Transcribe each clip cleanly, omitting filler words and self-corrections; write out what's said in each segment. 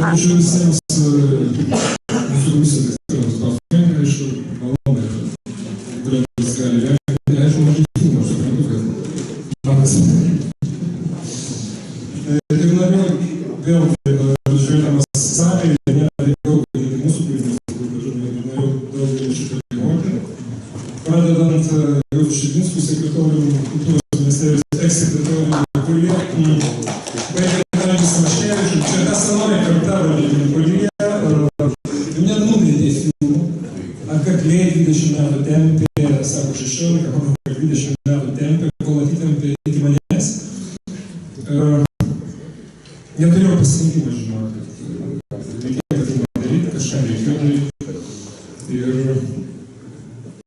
Ačiū visiems mūsų komisijos ekspertams, aišku, malonai, kurios gali vertinti, aišku, mažai filmų, aš suprantu, kad labas. Ir norėjau vėl žiūrėdamas salėje, nėra daugiau, kaip mūsų kūrinys, norėjau daugelį šitą dėkoti. Pradedant jau Šidinskų sekretorių, kultūros ministerijos eksekretorių, kurie baigė Самашкевичу, čia ta senoji karta vadinami, kurie nenuvedė filmų, atkakliai 20 metų tempė, sako 16, manau, 20 metų tempė, kol atitempė iki manęs. Neturėjau pasirinkimą, žinoti, reikėjo filmą daryti, kažką reikėjo daryti. Ir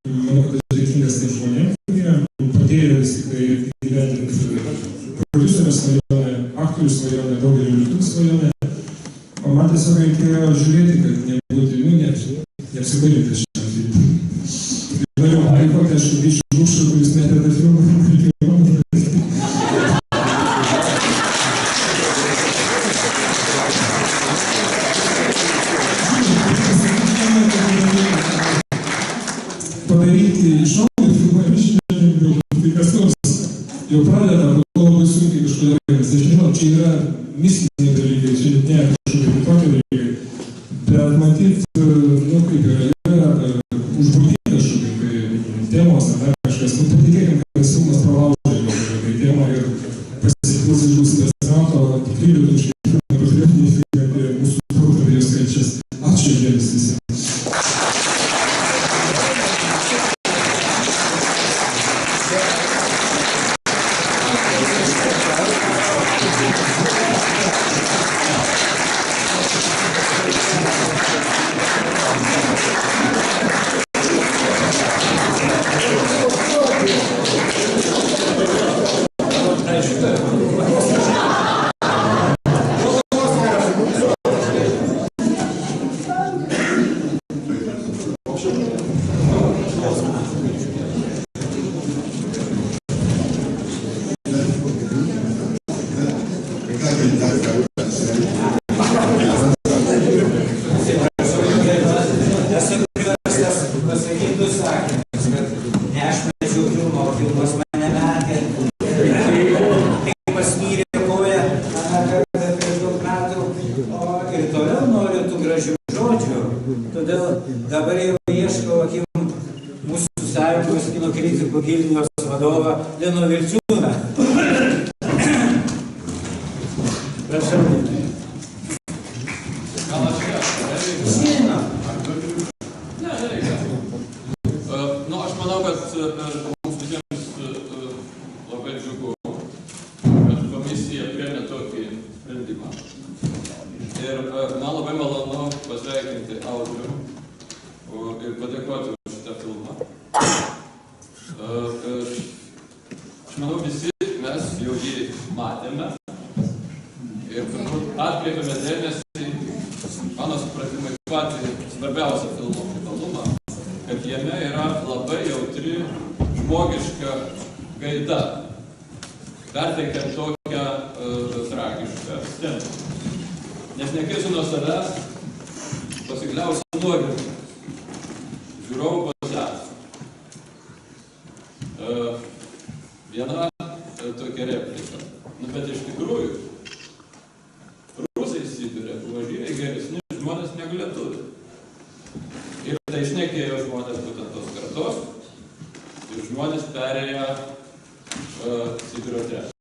manau, kad aš dėkingas tiem žmonėms, kurie padėjo vis tik tai įgyvendinti prodiuserio svajonę, aktorių svajonę, daugelį lietuvių svajonę. O man tiesiog reikėjo žiūrėti, kad nebūtų, neapsidarytis šiandien filmą. Ir norėjau padėkoti, aš Vyčiui Rūkščiui, kuris metė tą filmą. Padaryti iš naujo filmą, aš nežinau, tai kas nors jau pradeda, labai sunkiai kažkodėl reikas. Aš nežinau, čia yra mistiniai dalykai, čia net nėra kažkokie kitokie dalykai. Bet matyt, kaip yra užburti kažkokie temos ar kažkas. Patikėkim, kad tas filmas pralaužė kažkokią temą ir pasiklus iš jūsų restauranto, tikrai lietuviškai filmai, patriotiniai filmai apie mūsų tautą ir jos kančias. Ačiū jums visiems. žmonės perėjo Sibiro tremtį.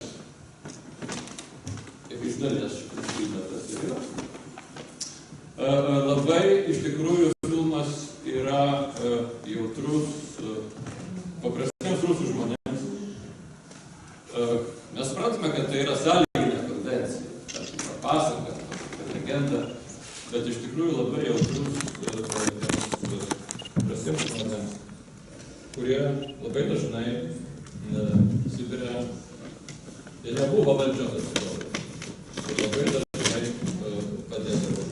Iš dalies šitą tas yra. Labai iš tikrųjų filmas yra jautrus paprastiems rusų žmonėms. Mes suprantame, kad tai yra sąlyginė konvencija, tam tikra pasaka, tam tikra legenda, bet iš tikrųjų labai jautrus paprastiems žmonėms, kurie labai dažnai Sibire ir nebuvo valdžios atstovai. Labai dažnai padėdavo.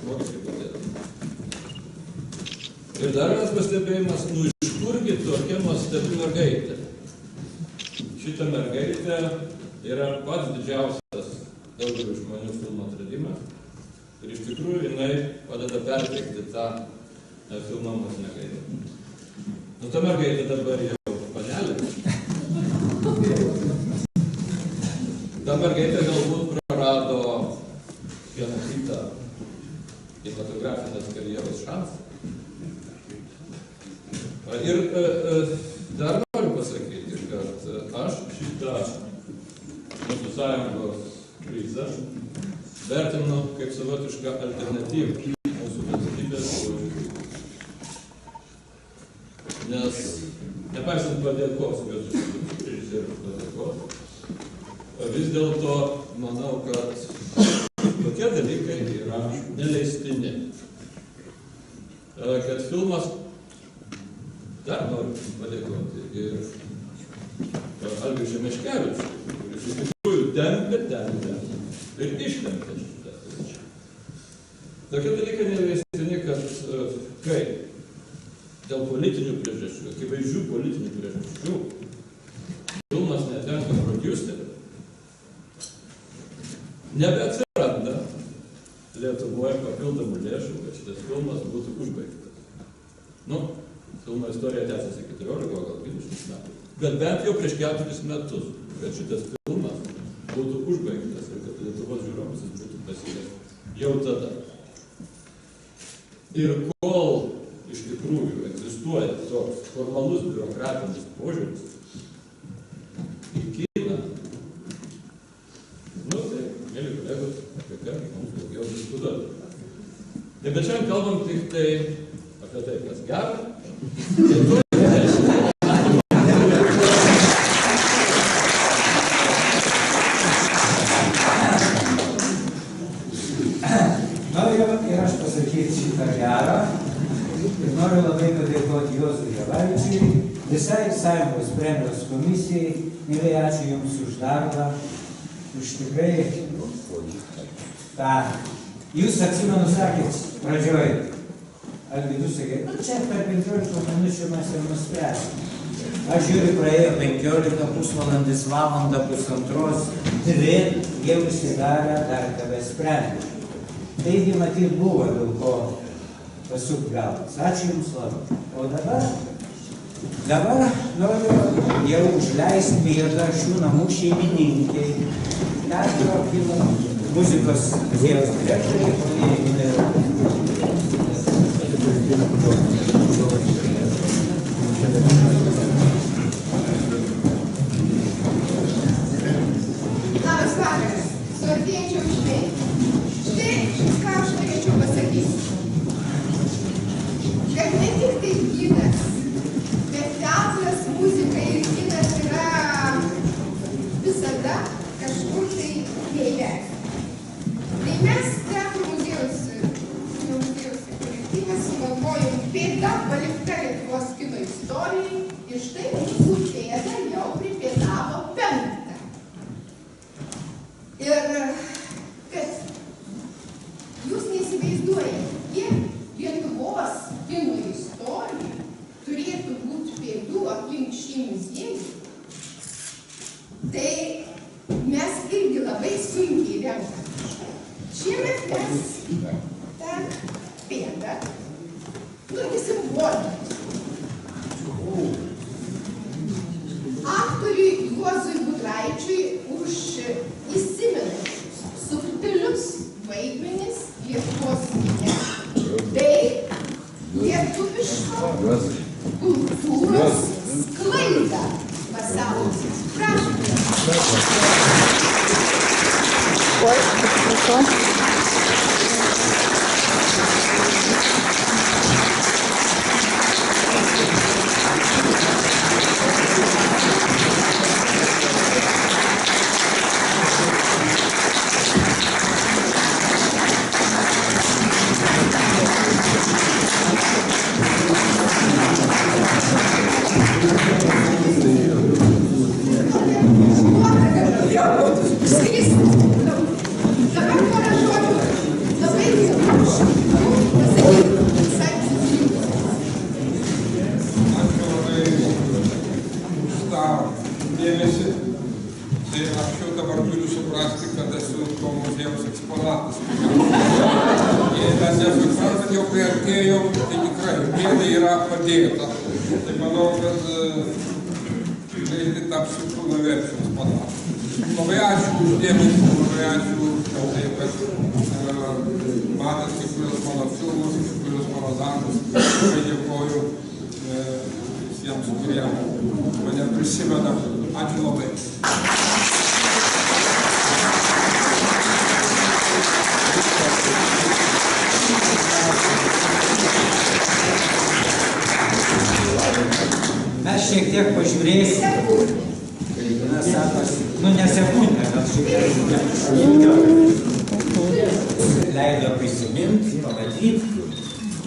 Moksliai padėdavo. Ir dar vienas pastebėjimas, iš kurgi tokia nuostabi mergaitė. Šita mergaitė yra pats didžiausias daugelio žmonių filmo atradimas. Ir iš tikrųjų jinai padeda perteikti tą filmą mūsų negaitę. Nu, ta mergaitė dabar jau panelė. Ta mergaitė galbūt prarado vieną kitą kinematografinės karjeros šansą. Ir dar noriu pasakyti, kad aš šitą mūsų sąjungos krizę vertinu kaip savotišką alternatyvą mūsų valstybės požiūriui. Nes nepaisant padėkos, bet režisierius padėkos, vis dėlto manau, kad tokie dalykai yra neleistini. Kad filmas, dar noriu padėkoti ir Algiui Šemeškevičiui, kuris iš tikrųjų tempė ir ištempė šitą. Tokie dalykai neleistini, kad kai dėl politinių priežasčių, akivaizdžių politinių priežasčių, filmas netenka prodiuserio, nebeatsiranda Lietuvoje papildomų lėšų, kad šitas filmas būtų užbaigtas. Nu, filmo istorija tęsiasi 14, gal 20 metų. Bet bent jau prieš 4 metus, kad šitas filmas būtų užbaigtas ir kad Lietuvos žiūrovams jis būtų pasiekęs jau tada. Ir kol iš tikrųjų egzistuoja toks formalus biurokratinis požiūris į kiną, nu tai, mėly kolegos, apie ką mums daugiau diskutuoti. Tai bet šiandien kalbam tik tai apie tai, kas gera. Noriu ir aš pasakyti šitą gerą. Ir noriu labai padėkoti Juozui Jelavičiui, visai Sąjungos premijos komisijai. Mielai ačiū Jums už darbą, už tikrai tą. Jūs, atsimenu, sakėt pradžioj, Algidus sakė, nu čia per 15 minučių mes ir nuspręsime. Aš žiūriu, praėjo 15 pusvalandis, valandą, pusantros, 2 jau užsidarę dar tave sprendė. Taigi, matyt, buvo dėl ko pasuk galvas. Ačiū Jums labai. O dabar noriu jau užleisti vietą šių namų šeimininkiai, teatro, kino, muzikos muziejaus direktoriai, Labas vakaras, su artėjančiu šventė. Štai, ką aš norėčiau pasakyti. Kad ne tik tai kinas, bet teatras, muzika ir kinas yra visada kažkur tai dėlė. Tai mes teatro muziejaus kolektyvas sugalvojom pėdą palikta Lietuvos kino istorijai ir štai mūsų pėda jau pripėdavo 5. Ir kad jūs neįsivaizduojate, kiek Lietuvos kino istorija turėtų būti pėdų aplink šį muziejų, tai mes irgi labai sunkiai renkame. Šiemet mes tą pėdą, tokį simbolinį, aktoriui Juozui Budraičiui už įsimenančius subtilius vaidmenis Lietuvos kine bei lietuviško kultūros sklaidą pasaulyje. Prašome. Oi, atsiprašau. Tai manau, kad greitai tapsiu pilnaverčiu panašu. Labai ačiū už dėmesį, labai ačiū už tai, kad matėt kai kurios mano filmus, kai kurios mano darbus. Labai dėkoju visiems, kurie mane prisimena. Ačiū labai. Mes šiek tiek pažiūrėsim. Mes sakos, ne sekundę, gal šiek tiek ilgiau. Leido prisiminti, pamatyti.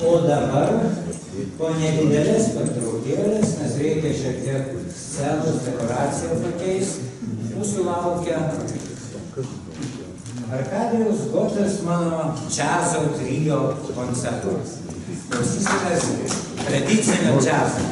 O dabar, po nedidelės pertraukėlės, nes reikia šiek tiek scenos dekoraciją pakeisti. Mūsų laukia Arkadijaus Gotės mano džiazo trio koncertas. Klausysimės tradicinio džiazo.